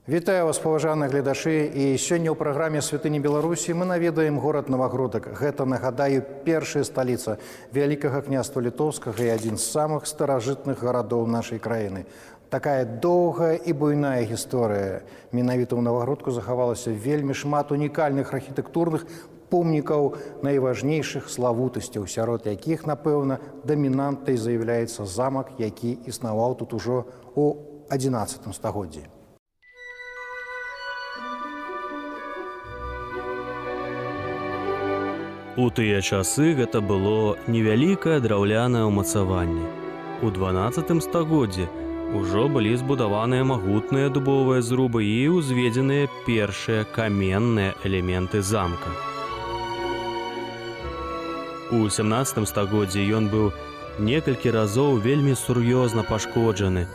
Вітаю вас, паважаныя гледачы, і сёння ў праграме «Святыні Беларусі» мы наведаем горад Новагрудак. Гэта, нагадаю, першая сталіца Вялікага княства Літоўскага і адзін з самых старажытных гарадоў нашай краіны. Такая доўгая і буйная гісторыя. Менавіта ў Новагрудку захавалася вельмі шмат унікальных архітэктурных помнікаў найважнейшых славутасцяў, сярод якіх, напэўна, дамінантай з'яўляецца замак, які існаваў тут ужо ў 11 стагоддзі. У тыя часы гэта было невялікае драўлянае ўмацаванне. У 12 стагоддзі ўжо былі збудаваныя магутныя дубовыя зрубы і ўзведзеныя першыя каменныя элементы замка. У 17 стагоддзі ён быў некалькі разоў вельмі сур'ёзна пашкоджаны,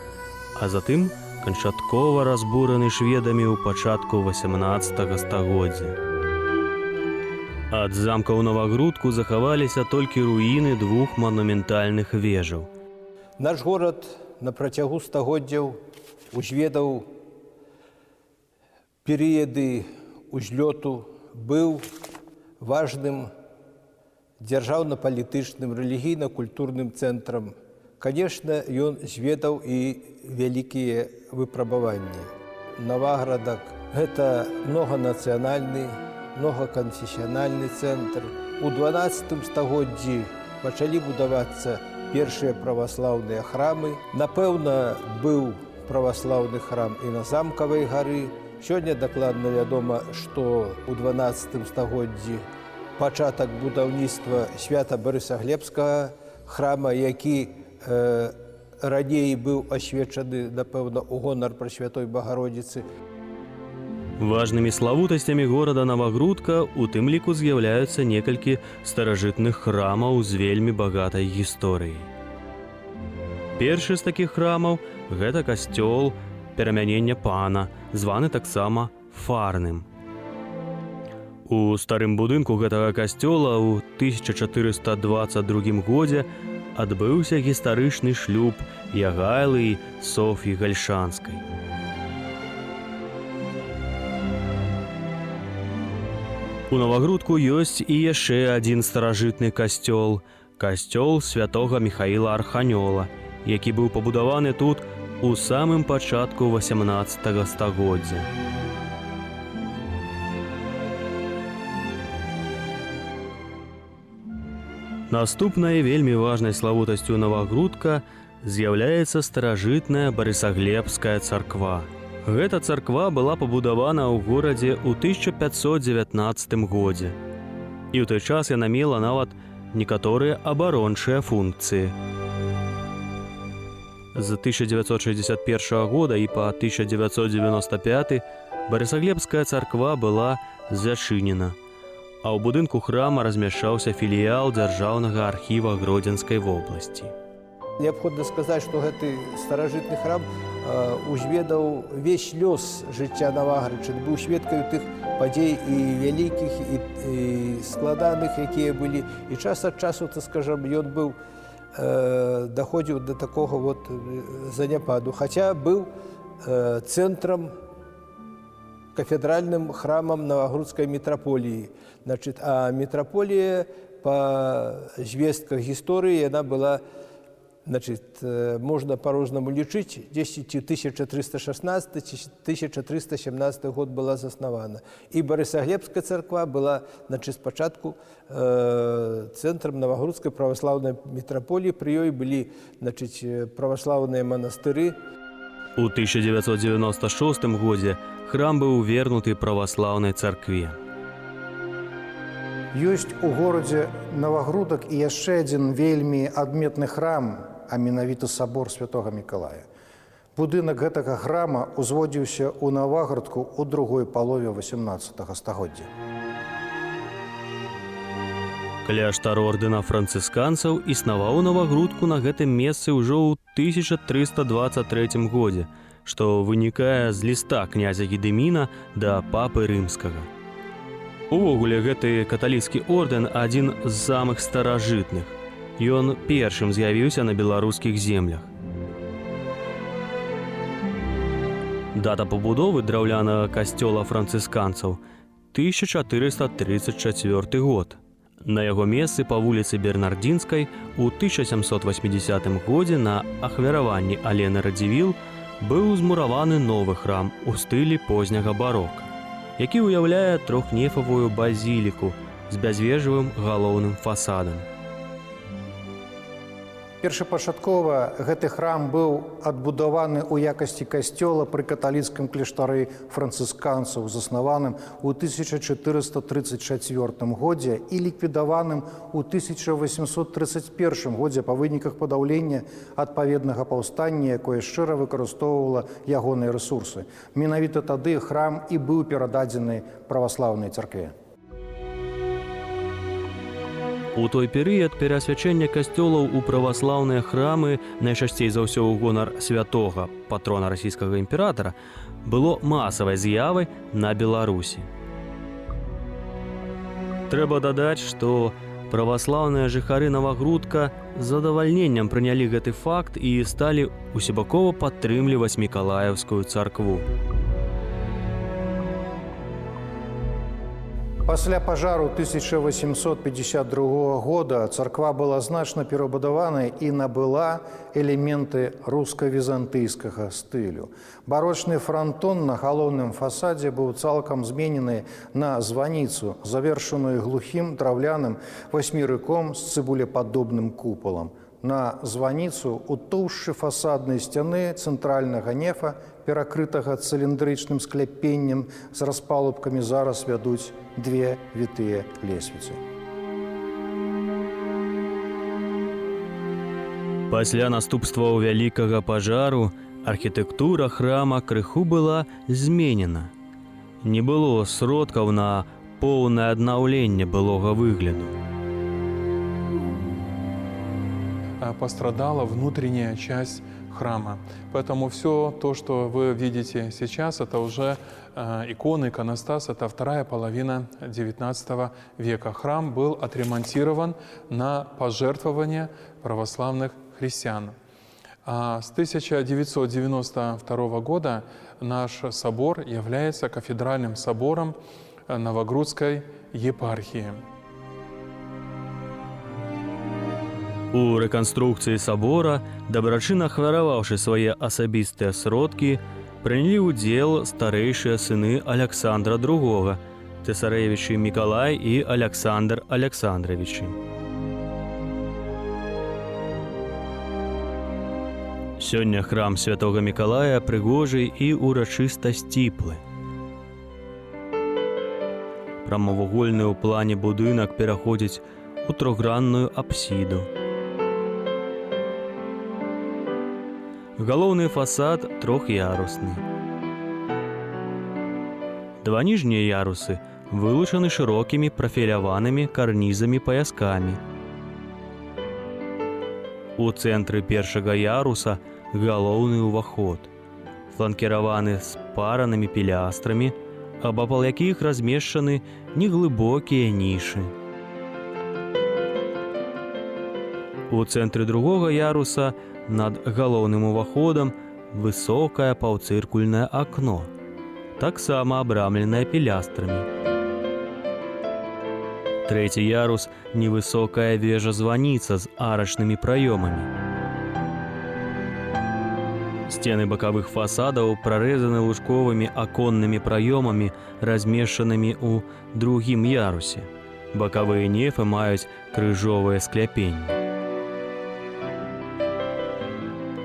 а затым канчаткова разбураны шведамі ў пачатку 18 стагоддзя. Ад замка ў Новагрудку захаваліся толькі руіны двух манументальных вежаў. Наш горад на працягу стагоддзяў узведаў перыяды узлёту, быў важным дзяржаўна-палітычным, рэлігійна-культурным цэнтрам. Канешне, ён зведаў і вялікія выпрабаванні. Новаградак – гэта многанацыянальны, многаканфесіянальны цэнтр. У 12 стагоддзі пачалі будавацца першыя праваслаўныя храмы. Напэўна, быў праваслаўны храм і на замкавай гары. Сёння дакладна вядома, што ў 12 стагоддзі пачатак будаўніцтва Свята-Барысаглебскага храма, які раней быў асвечаны, напэўна, у гонар Прасвятой Багародзіцы. Важнымі славутасцямі горада Новагрудка у тым ліку з'яўляюцца некалькі старажытных храмаў з вельмі багатай гісторыяй. Першы з такіх храмаў – гэта касцёл перамянення пана, званы таксама фарным. У старым будынку гэтага касцёла ў 1422 годзе адбыўся гістарычны шлюб Ягайлы і Соф'і Гальшанскай. У Новагрудку ёсць і яшчэ адзін старажытны касцёл – касцёл святога Міхаіла Арханёла, які быў пабудаваны тут у самым пачатку 18 стагоддзя. Наступнай вельмі важнай славутасцю Новагрудка з'яўляецца старажытная Барысаглебская царква. Гэта царква была пабудавана ў горадзе ў 1519 годзе. І ў той час яна мела нават некаторыя абарончыя функцыі. З 1961 года і па 1995 Барысаглебская царква была зачынена, а ў будынку храма размяшчаўся філіял Дзяржаўнага архіва Гродзенскай вобласці. Неабходна сказаць, што гэты старажытны храм узведаў весь лёс жыцця Новаградчан, быў сведкаю тых падзей і вялікіх, і складаных, якія былі. І час ад часу, так скажам, ён быў даходзіў да такога заняпаду. Хаця быў цэнтрам, кафедральным храмам Новагрудскай мітраполіі. А мітраполія, па звестках гісторыі, яна была, можна па-рознаму лічыць, 1316-1317 год была заснавана. І Барысаглебская царква была спачатку цэнтрам Новагрудскай праваслаўнай мітраполіі. Пры ёй былі праваслаўныя манастыры. У 1996 годзе храм быў вернуты праваслаўнай царкве. Ёсць у горадзе Новагрудак і яшчэ адзін вельмі адметны храм, а менавіта сабор святога Мікалая. Будынак гэтага храма ўзводзіўся ў Новаградку ў другой палове 18 стагоддзя. Кляштар ордэна францысканцаў існаваў у Новагрудку на гэтым месцы ўжо ў 1323 годзе, што вынікае з ліста князя Гедыміна да папы рымскага. Увогуле, гэты каталіцкі ордэн адзін з самых старажытных. Ён першым з'явіўся на беларускіх землях. Дата пабудовы драўлянага касцёла францысканцаў 1434 год. На яго месцы па вуліцы Бернардзінскай у 1780 годзе на ахвяраванні Алены Радзівіл быў змураваны новы храм у стылі позняга барока, які ўяўляе трохнефавую базіліку з бязвежавым галоўным фасадам. Першапачаткова гэты храм быў адбудаваны ў якасці касцёла пры каталіцкім кляштары францысканцаў, заснаваным у 1434 годзе і ліквідаваным у 1831 годзе па выніках падаўлення адпаведнага паўстання, якое шчыра выкарыстоўвала ягоныя рэсурсы. Менавіта тады храм і быў перададзены праваслаўнай царкве. У той перыяд пераасвячэння касцёлаў у праваслаўныя храмы, найчасцей за ўсё ў гонар святога, патрона расійскага імператара, было масавай з'явай на Беларусі. Трэба дадаць, што праваслаўныя жыхары Навагрудка з задавальненнем прынялі гэты факт і сталі усебакова падтрымліваць Мікалаеўскую царкву. Пасля пажару 1852 года царква была значна перабудавана і набыла элементы руска-візантыйскага стылю. Барочны франтон на галоўным фасадзе быў цалкам зменены на званіцу, завершаную глухім драўляным васьмерыком з цыбулепадобным купалам. На званіцу ў тоўшчы фасаднай сцяны цэнтральнага нефа, перакрытага цыліндрычным скляпеннем з распалубкамі, зараз вядуць две вітыя лесвіцы. Пасля наступстваў вялікага пажару архітэктура храма крыху была зменена. Не было сродкаў на поўнае аднаўленне былога выгляду. Пострадала внутренняя часть храма. Поэтому все то, что вы видите сейчас, это уже иконы, иконостас, это вторая половина XIX века. Храм был отремонтирован на пожертвования православных христиан. А с 1992 года наш собор является кафедральным собором Новогрудской епархии. У рэканструкцыі сабора, дабрачынна ахвяраваўшы свае асабістыя сродкі, прынялі ўдзел старэйшыя сыны Аляксандра II, цэсарэвічы Мікалай і Аляксандр Аляксандравічы. Сёння храм святога Мікалая прыгожы і урачыста сціплы. Прамавугольны ў плане будынак пераходзіць у трохгранную апсіду. Галоўны фасад трох'ярусны. Два ніжнія ярусы вылучаны шырокімі прафіляванымі карнізамі-паяскамі. У цэнтры першага яруса галоўны ўваход, фланкіраваны спаранымі пілястрамі, абапал якіх размешчаны неглыбокія нішы. У цэнтры другога яруса над галоўным уваходам высокае паўцыркульнае акно, таксама абрамленае пілястрамі. Трэці ярус – невысокая вежа-званіца з арачнымі праёмамі. Сцены бакавых фасадаў прарэзаны лучковымі аконнымі праёмамі, размешчанымі ў другім ярусе. Бакавыя нефы маюць крыжовыя скляпенні.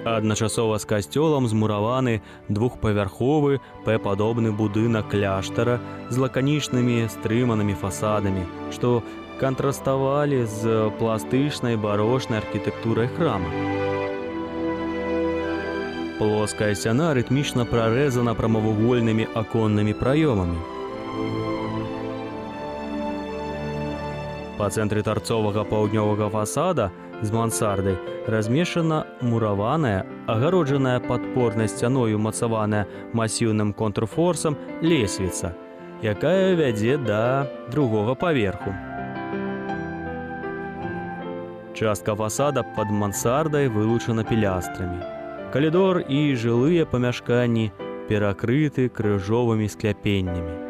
Адначасова з касцёлам змураваны двухпавярховы П-падобны будынак кляштара з лаканічнымі стрыманымі фасадамі, што кантраставалі з пластычнай барочнай архітэктурай храма. Плоская сцяна рытмічна прарэзана прамавугольнымі аконнымі праёмамі. Па цэнтры тарцовага паўднёвага фасада з мансардай размешчана мураваная, агароджаная падпорнай сцяной умацаваная масіўным контрфорсам лесвіца, якая вядзе да другога паверху. Частка фасада пад мансардай вылучана пілястрамі. Калідор і жылыя памяшканні перакрыты крыжовымі скляпеннямі.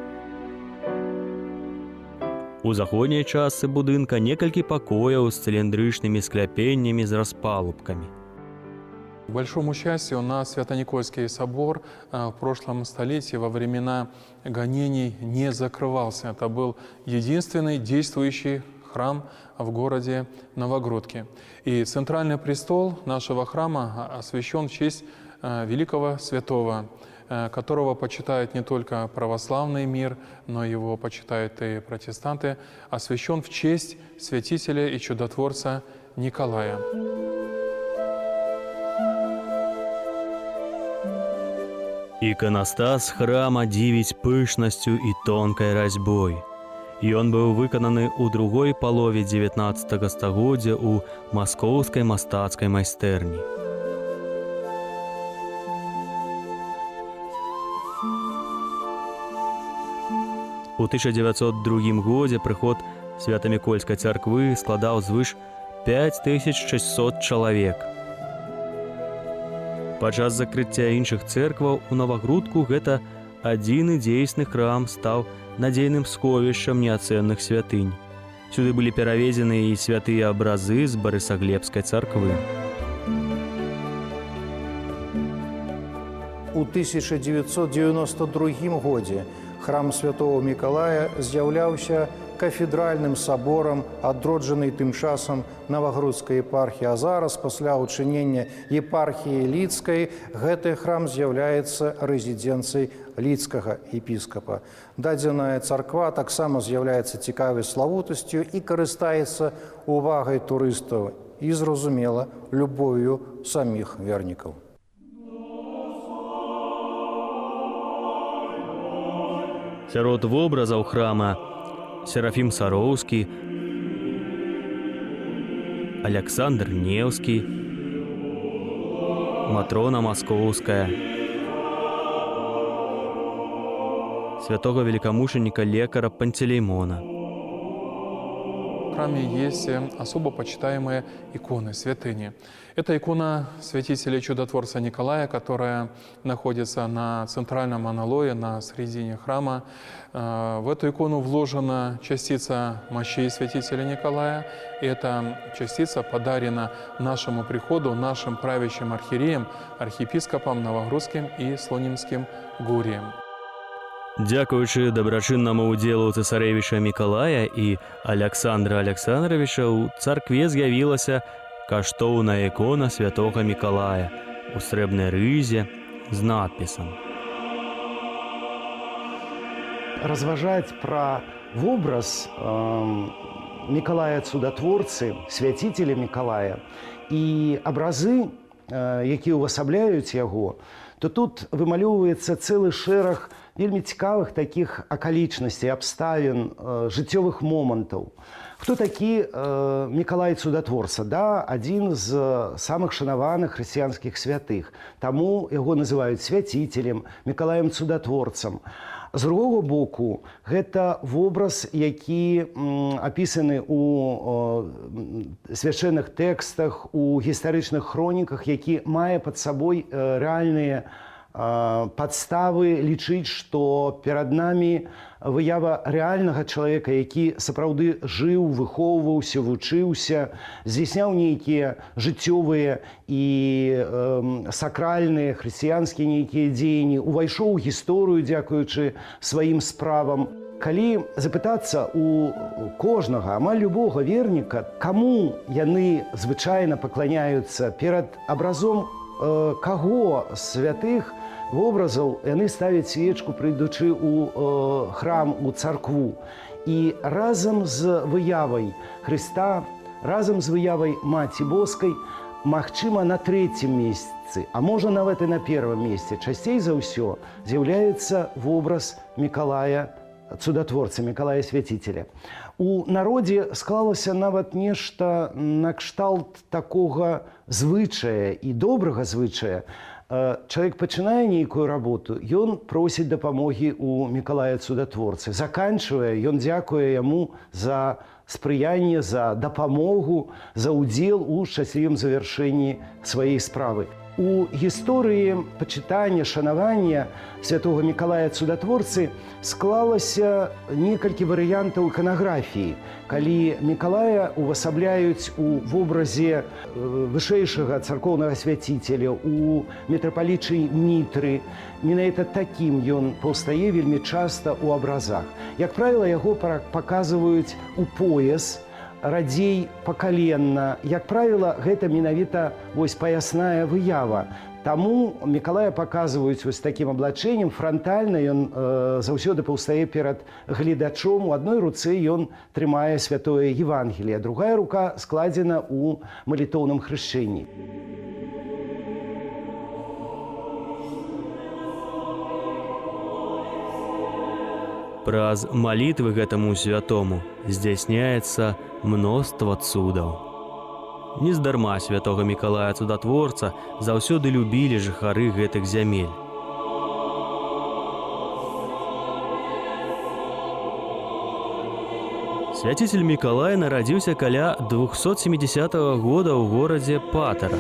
У заходняй частцы будынка некалькі пакояў з цыліндрычнымі скляпеннямі з распалубкамі. К большому счастью, у нас Свято-Никольский собор в прошлом столетии во времена гонений не закрывался. Это был единственный действующий храм в городе Новогрудке. И центральный престол нашего храма освящен в честь великого святого, которого почитает не только православный мир, но его почитают и протестанты, освящен в честь святителя и чудотворца Николая. Іканастас храма дзівіць пышнасцю і тонкай разьбой. Ён быў выкананы ў другой палове 19 стагоддзя ў маскоўскай мастацкай майстэрні. У 1902 годзе прыход Свята-Мікольскай царквы складаў звыш 5600 чалавек. Падчас закрыцця іншых цэркваў у Новагрудку гэта адзіны дзейсны храм стаў надзейным сховішчам неацэнных святынь. Сюды былі перавезены і святыя абразы з Барысаглебскай царквы. У 1992 годзе храм святого Мікалая з'яўляўся кафедральным саборам, адроджаны тым часам Новагрудскай епархіі, а зараз, пасля ўчынення епархіі Лідскай, гэты храм з'яўляецца рэзідэнцыяй лідскага епіскапа. Дадзеная царква таксама з'яўляецца цікавай славутасцю і карыстаецца увагай турыстаў і, зразумела, любоўю саміх вернікаў. Сярод вобразаў храма Серафім Сароўскі, Аляксандр Неўскі, Матрона Маскоўская, святого великомученика лекара Пантелеймона. В храме есть особо почитаемые иконы, святыни. Это икона святителя и чудотворца Николая, которая находится на центральном аналое, на середине храма. В эту икону вложена частица мощей святителя Николая. И эта частица подарена нашему приходу, нашим правящим архиереям, архиепископам Новогрудским и Слонимским гуриям. Дзякуючы дабрачыннаму ўдзелу цэсарэвіча Мікалая і Аляксандра Аляксандравіча ў царкве з'явілася каштоўная ікона святога Мікалая у срэбнай рызе з надпісам. Разважаць пра вобраз Мікалая Цудатворцы, свяціцеля Мікалая і абразы, якія ўвасабляюць яго, то тут вымалёўваецца цэлы шэраг вельмі цікавых такіх акалічнасцей, абставін, жыццёвых момантаў. Хто такі Мікалай Цудатворца? Да, адзін з самых шанаваных хрысціянскіх святых. Таму яго называюць свяціцелем, Мікалаем Цудатворцам. З другого боку, гэта вобраз, які апісаны ў свяшчэнных тэкстах, у гістарычных хроніках, які мае пад сабой рэальныя падставы лічыць, што перад намі выява рэальнага чалавека, які сапраўды жыў, выхоўваўся, вучыўся, здзяйсняў нейкія жыццёвыя і сакральныя, хрысціянскія нейкія дзеянні, увайшоў у гісторыю, дзякуючы сваім справам. Калі запытацца у кожнага, амаль любога верніка, каму яны звычайна пакланяюцца перад абразом каго святых вобразаў, яны ставяць свечку, прыйдучы ў храм, у царкву. І разам з выявай Хрыста, разам з выявай Маці Боскай, магчыма, на трэцім месцы, а можа нават і на первым месцы, часцей за ўсё з'яўляецца вобраз Мікалая Цудатворца, Мікалая Свяціцеля. У народзе склалася нават нешта накшталт такога звычая і добрага звычая. Чалавек пачынае нейкую работу, ён просіць дапамогі ў Мікалая Цудатворцы. Заканчвае, ён дзякуе яму за спрыянне, за дапамогу, за ўдзел у шчаслівым завяршэнні сваёй справы. У гісторыі пачытання, шанавання святого Мікалая Цудатворцы склалася некалькі варыянтаў іканаграфіі, калі Мікалая увасабляюць у вобразе вышэйшага царкоўнага свяціцеля, у мітрапалічы Мітры. Менавіта такім ён паўстае вельмі часта ў абразах. Як правіла, яго паказваюць у пояс, радзей пакаленна. Як правіла, гэта менавіта паясная выява. Таму Мікалая паказваюць такім аблачэннем, франтальна ён заўсёды паўстае перад гледачом. У адной руцэ ён трымае святое Евангелие, другая рука складзена ў малітоўным хрышчэнні. Праз малітвы гэтаму святому здзяйсняецца мноства цудаў. Нездарма святога Мікалая Цудатворца заўсёды любілі жыхары гэтых зямель. Свяціцель Мікалай нарадзіўся каля 270 года ў горадзе Патара.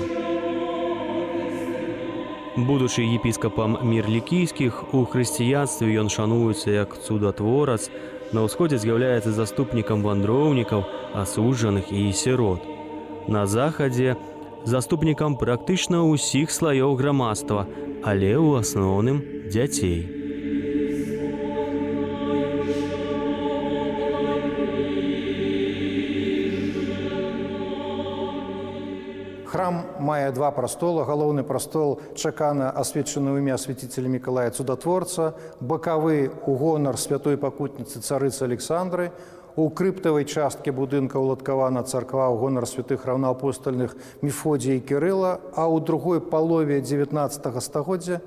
Будучы епіскапам мірлікійскіх, у хрысціянстве ён шануецца як цудатворац, на ўсходзе з'яўляецца заступнікам вандроўнікаў, асуджаных і сірот. На захадзе заступнікам практычна ўсіх слаёў грамадства, але ў асноўным дзяцей. Храм мае два прастола. Галоўны прастол чакана асвечаны ў імя свяціцеля Мікалая Цудатворца, бакавы ў гонар святой пакутніцы царыцы Александры. У крыптавай часткі будынка ўладкавана царква ў гонар святых раўнаапостальных Мефодія і Кірыла, а ў другой палове 19 стагоддзя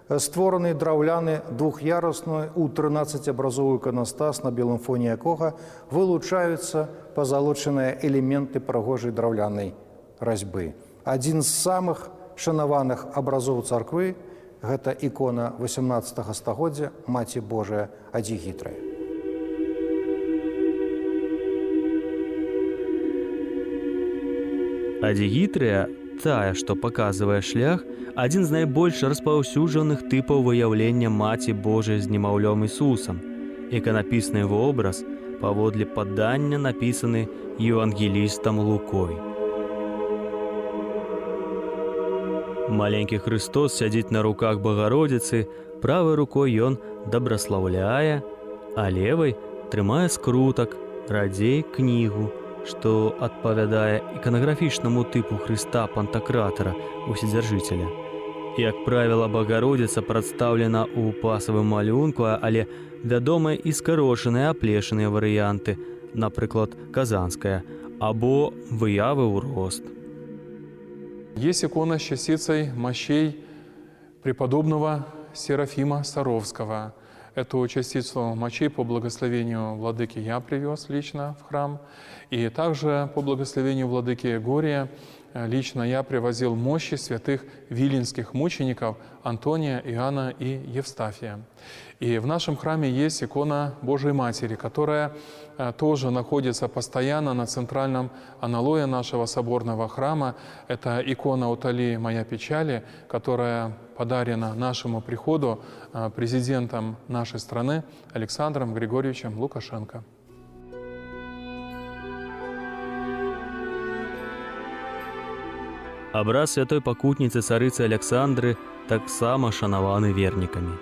створаны драўляны двух'ярусны у 13-абразовы іканастас, на белым фоне якога вылучаюцца пазалочаныя элементы прыгожай драўлянай разьбы. Адзін з самых шанаваных абразоў царквы – гэта ікона 18 стагоддзя Маці Божая Адзігітрыя. Адзігітрыя, тая, што паказвае шлях, адзін з найбольш распаўсюджаных тыпаў выяўлення Маці Божай з немаўлём Ісусам. Іканапісны вобраз, паводле падання, напісаны евангелістам Лукой. Маленькі Хрыстос сядзіць на руках Багародзіцы, правай рукой ён дабраслаўляе, а левай трымае скрутак, радзей кнігу, што адпавядае іканаграфічнаму тыпу Хрыста Пантакратара, уседзяржыцеля. Як правіла, Багародзіца прадстаўлена ў пасавым малюнку, але вядомыя і скарочаныя аплешаныя варыянты, напрыклад, казанская, або выявы ў рост. Есть икона с частицей мощей преподобного Серафима Саровского. Эту частицу мощей по благословению владыки я привез лично в храм. И также по благословению владыки Егория лично я привозил мощи святых виленских мучеников Антония, Иоанна и Евстафия. И в нашем храме есть икона Божией Матери, которая тоже находится постоянно на центральном аналое нашего соборного храма. Это икона «Утоли моя печали», которая подарена нашему приходу президентом нашей страны Александром Григорьевичем Лукашенко. Абраз святой пакутніцы царыцы Александры таксама шанаваны вернікамі.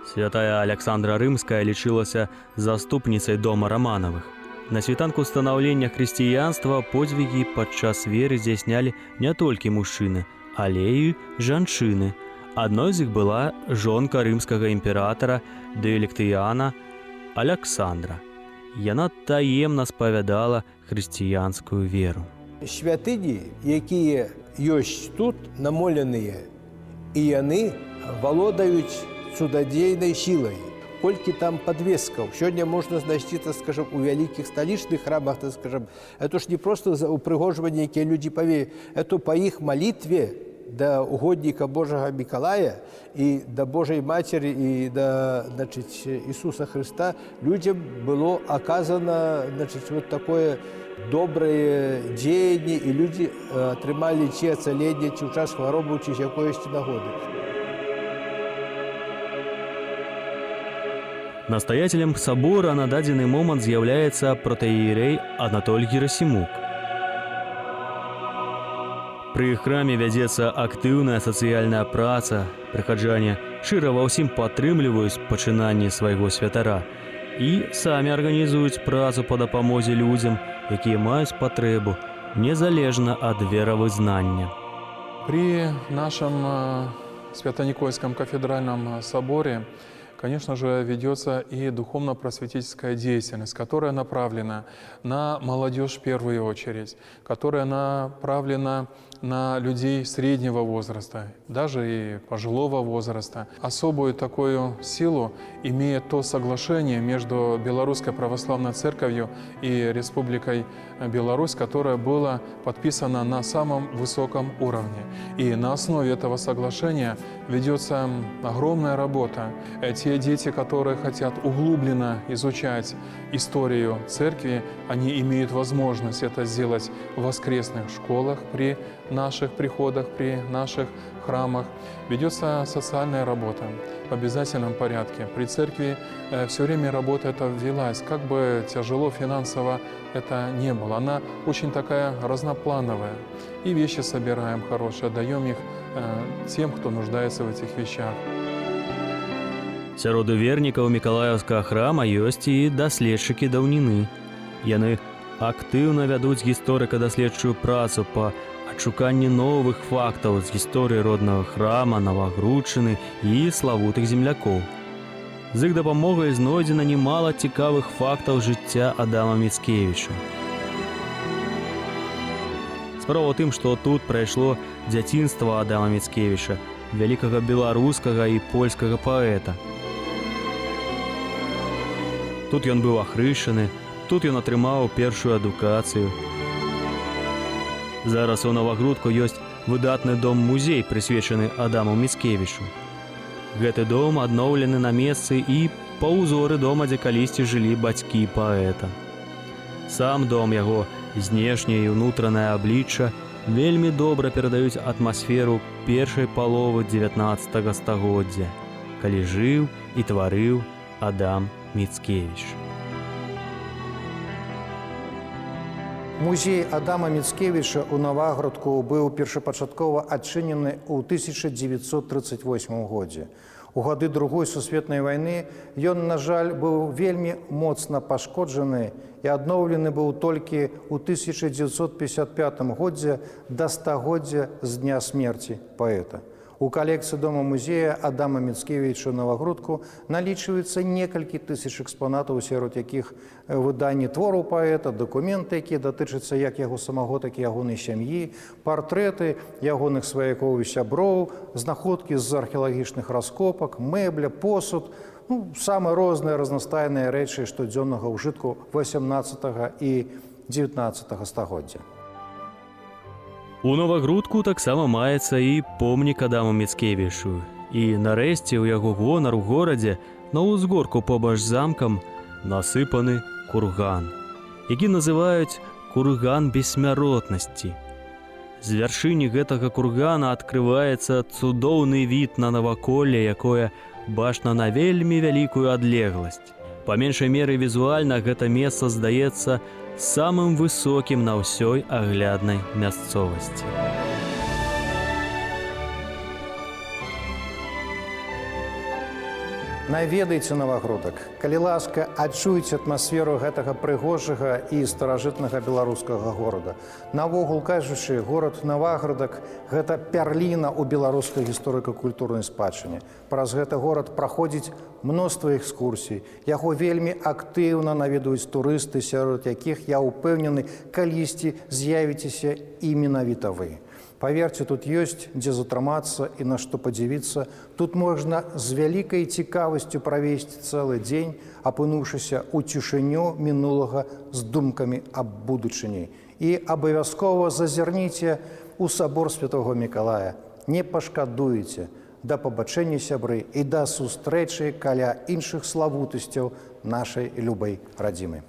Святая Александра Рымская лічылася заступніцай дома Раманавых. На світанку станаўлення хрысціянства подзвігі падчас веры здзяйснялі не толькі мужчыны, але і жанчыны. Адной з іх была жонка рымскага імператара Дыэлектыяна Аляксандра. Яна таемна спавядала хрысціянскую веру. Святыні, якія ёсць тут, намоленыя, і яны валодаюць цудадзейнай сілай. Колькі там падвескаў. Сёння можна знайсці, так скажам, у вялікіх сталічных храмах, так скажам. Это ж не просто упрыгожванне, якія людзі павеюць. Это па іх малітве да угодника Божага Миколая и до Божьей Матери и до, значит, Иисуса Христа людям было оказано, значит, вот такое доброе деяние, и люди отримали ці ацалення, ці ў час хваробы, ці з якоїсь нагоди. Настоятелем собора на дадзены момант з'яўляецца протоіерей Анатоль Герасимук. Пры храме вядзецца актыўная сацыяльная праца, прыхаджане шчыра ва ўсім падтрымліваюць пачынанні свайго святара і самі арганізуюць працу па дапамозе людзям, якія маюць патрэбу, незалежна ад веравызнання. При нашем Свято-Никольском кафедральном соборе, конечно же, ведется и духовно-просветительская деятельность, которая направлена на молодежь в первую очередь, которая направлена на людей среднего возраста, даже и пожилого возраста. Особую такую силу имеет то соглашение между Белорусской Православной Церковью и Республикой Беларусь, которое было подписано на самом высоком уровне. И на основе этого соглашения ведется огромная работа. Те дети, которые хотят углубленно изучать историю церкви, они имеют возможность это сделать в воскресных школах, при наших приходах, при наших храмах. Ведется социальная работа в обязательном порядке. При церкви все время работа эта велась, как бы тяжело финансово это не было. Она очень такая разноплановая. И вещи собираем хорошие, даем их тем, кто нуждается в этих вещах. Сярод вернікаў Мікалаеўскага храма ёсць і даследчыкі даўніны. Яны актыўна вядуць гісторыка-даследчую працу па адшуканні новых фактаў з гісторыі роднага храма, Навагрудчыны і славутых землякоў. З іх дапамогай знойдзена немала цікавых фактаў жыцця Адама Міцкевіча. Справа ў тым, што тут прайшло дзяцінства Адама Міцкевіча, вялікага беларускага і польскага паэта. Тут ён быў ахрышчаны, тут ён атрымаў першую адукацыю. Зараз у Навагрудку ёсць выдатны дом-музей, прысвечаны Адаму Міцкевічу. Гэты дом адноўлены на месцы і па ўзоры дома, дзе калісьці жылі бацькі паэта. Сам дом, яго знешняе і ўнутранае аблічча вельмі добра перадаюць атмасферу першай паловы 19 стагоддзя, калі жыў і тварыў Адам Міцкевіч. Музей Адама Міцкевіча ў Наваградку быў першапачаткова адчынены ў 1938 годзе. У гады Другой сусветнай вайны ён, на жаль, быў вельмі моцна пашкоджаны і адноўлены быў толькі ў 1955 годзе да стагоддзя з дня смерці паэта. У калекцыі дома-музея Адама Міцкевіча ў Навагрудку налічваецца некалькі тысяч экспанатаў, сярод якіх выданні твораў паэта, дакументы, якія датычацца як яго самого, так і ягонай сям'і, партрэты ягоных сваякоў і сяброў, знаходкі з археалагічных раскопак, мэбля, посуд, самыя розныя разнастайныя рэчы штодзённага ўжытку 18 і 19 стагоддзя. У Навагрудку таксама маецца і помнік Адаму Міцкевічу. І нарэшце ў яго гонар у горадзе на ўзгорку побач з замкам насыпаны курган, які называюць курган бессмяротнасці. З вяршыні гэтага кургана адкрываецца цудоўны від на наваколле, якое бачна на вельмі вялікую адлегласць. Па меншай меры візуальна гэта месца здаецца самым высокім на ўсёй агляднай мясцовасці. Наведайце Навагрудак. Калі ласка, адчуйце атмасферу гэтага прыгожага і старажытнага беларускага горада. Навогул кажучы, горад Наваградак – гэта пярліна ў беларускай гісторыка-культурнай спадчыне. Праз гэты горад праходзіць мноства экскурсій. Яго вельмі актыўна наведаюць турысты, сярод якіх, я ўпэўнены, калісьці з'явіцеся і менавіта вы. Паверце, тут ёсць, дзе затрымацца і на што падзівіцца. Тут можна з вялікай цікавасцю правесці цэлы дзень, апынуўшыся ў цішыню мінулага з думкамі аб будучыні. І абавязкова зазірніце ў сабор Святого Мікалая. не пашкадуеце. Да пабачэння, сябры, і да сустрэчы каля іншых славутасцяў нашай любай радзімы.